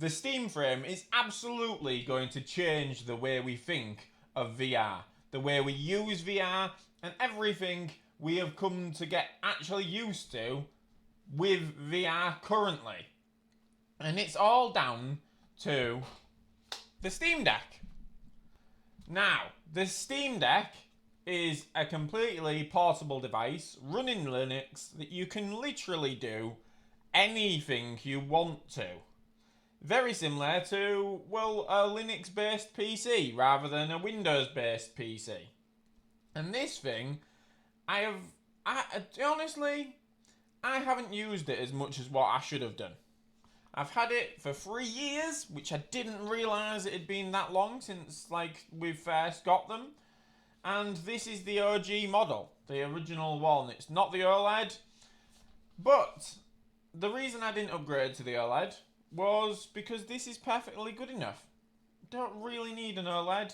The Steam Frame is absolutely going to change the way we think of VR, the way we use VR, and everything we have come to get actually used to with VR currently. And it's all down to the Steam Deck. Now, the Steam Deck is a completely portable device running Linux that you can literally do anything you want to. Very similar to, well, a Linux based PC rather than a Windows based PC. And this thing, honestly, I haven't used it as much as what I should have done. I've had it for 3 years, which I didn't realise it had been that long since, like, we first got them. And this is the OG model, the original one. It's not the OLED, but the reason I didn't upgrade to the OLED was because this is perfectly good enough. Don't really need an OLED.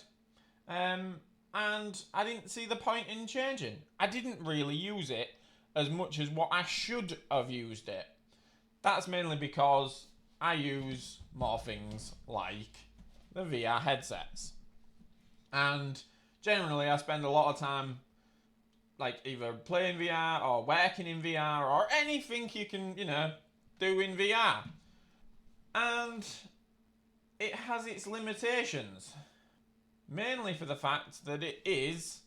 And I didn't see the point in changing. I didn't really use it as much as what I should have used it. That's mainly because I use more things like the VR headsets. And generally I spend a lot of time like either playing VR or working in VR or anything you can, do in VR. And it has its limitations. Mainly for the fact that it is,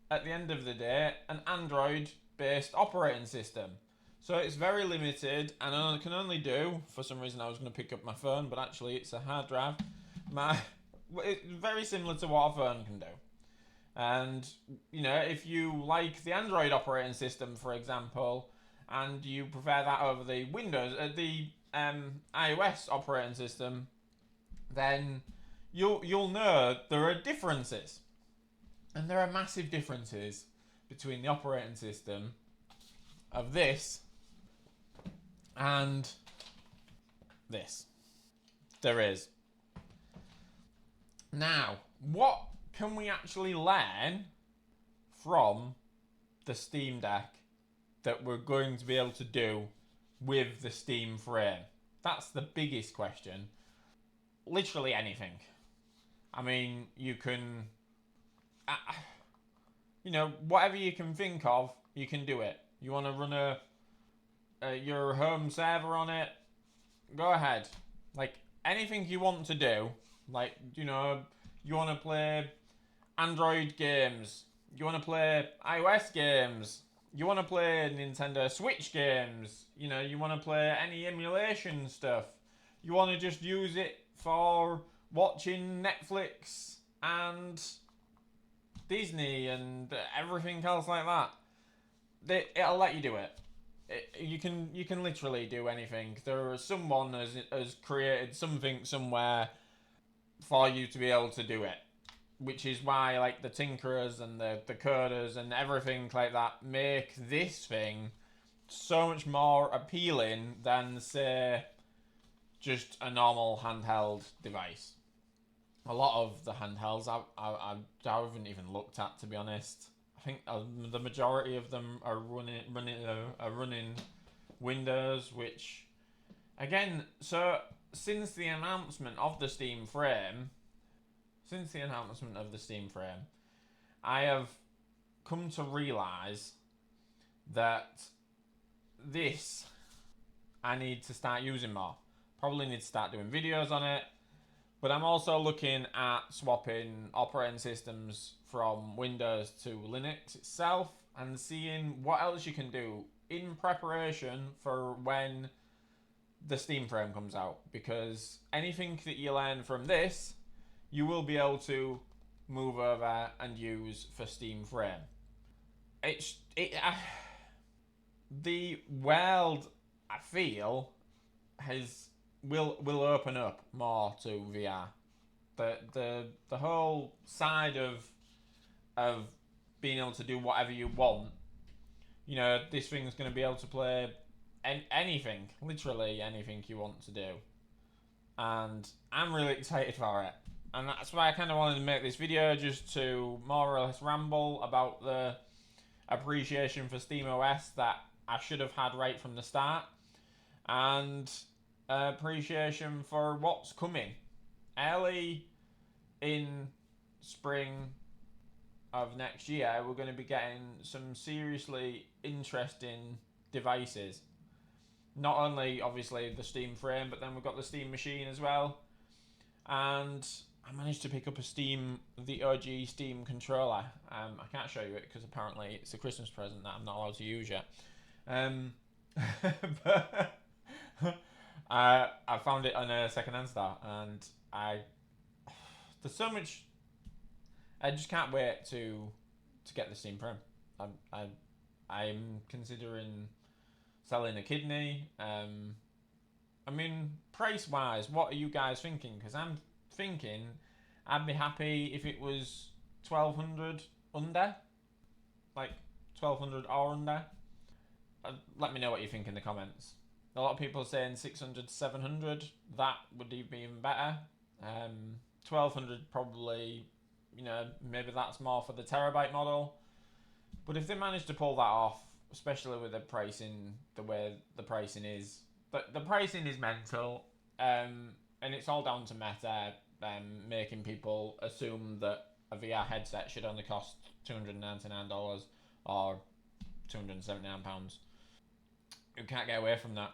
at the end of the day, an Android-based operating system. So it's very limited, and I can only do, for some reason I was going to pick up my phone, but actually it's a hard drive. It's very similar to what a phone can do. And, if you like the Android operating system, for example, and you prefer that over the iOS operating system, then you'll know there are differences. And there are massive differences between the operating system of this and this. There is. Now, what can we actually learn from the Steam Deck that we're going to be able to do with the Steam Frame? That's the biggest question. Literally anything. I mean, you can, whatever you can think of, you can do it. You want to run your home server on it, go ahead. Like, anything you want to do, like, you want to play Android games, you want to play iOS games, you want to play Nintendo Switch games, you want to play any emulation stuff, you want to just use it for watching Netflix and Disney and everything else like that. It'll let you do it. You can literally do anything. Someone has created something somewhere for you to be able to do it, which is why like the tinkerers and the coders and everything like that make this thing so much more appealing than, say, just a normal handheld device. A lot of the handhelds I haven't even looked at, to be honest. I think the majority of them are running Windows, which, again, so since the announcement of the Steam Frame, I have come to realise that this I need to start using more. Probably need to start doing videos on it. But I'm also looking at swapping operating systems from Windows to Linux itself and seeing what else you can do in preparation for when the Steam Frame comes out. Because anything that you learn from this, you will be able to move over and use for Steam Frame. The world, I feel, will open up more to VR. The whole side of being able to do whatever you want. This thing's going to be able to play anything, literally anything you want to do. And I'm really excited for it. And that's why I kind of wanted to make this video, just to more or less ramble about the appreciation for SteamOS that I should have had right from the start. And appreciation for what's coming. Early in spring of next year, we're going to be getting some seriously interesting devices. Not only, obviously, the Steam frame, but then we've got the Steam machine as well. And I managed to pick up the OG Steam controller. I can't show you it because apparently it's a Christmas present that I'm not allowed to use yet. But I found it on a second-hand store, and there's so much. I just can't wait to get the Steam frame. I'm considering selling a kidney. I mean, price-wise, what are you guys thinking? Because I'm thinking I'd be happy if it was 1,200 under, like 1,200 or under. Let me know what you think in the comments. A lot of people are saying 600, 700. That would be even better. 1,200 probably, maybe that's more for the terabyte model. But if they manage to pull that off, especially with the pricing, the way the pricing is, the pricing is mental, and it's all down to Meta making people assume that a VR headset should only cost $299 or £279. We can't get away from that.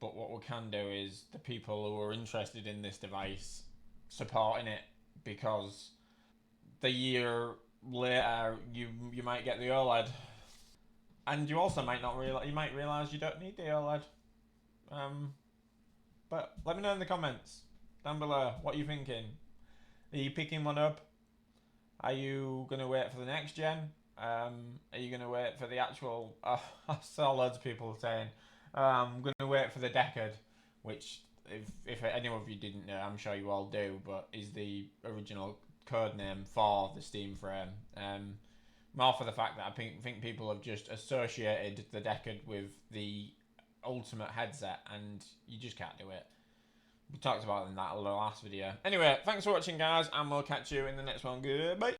But what we can do is the people who are interested in this device supporting it, because the year later you might get the OLED, and you also might not realize. You might realize you don't need the OLED. But let me know in the comments down below what you're thinking. Are you picking one up? Are you gonna wait for the next gen? Are you gonna wait for the actual? I saw loads of people saying, "I'm gonna wait for the Decade," which, if any of you didn't know, I'm sure you all do, but is the original code name for the Steam frame. More for the fact that I think people have just associated the Decade with the ultimate headset, and you just can't do it. We talked about it in that last video. Anyway, thanks for watching, guys, and we'll catch you in the next one. Goodbye.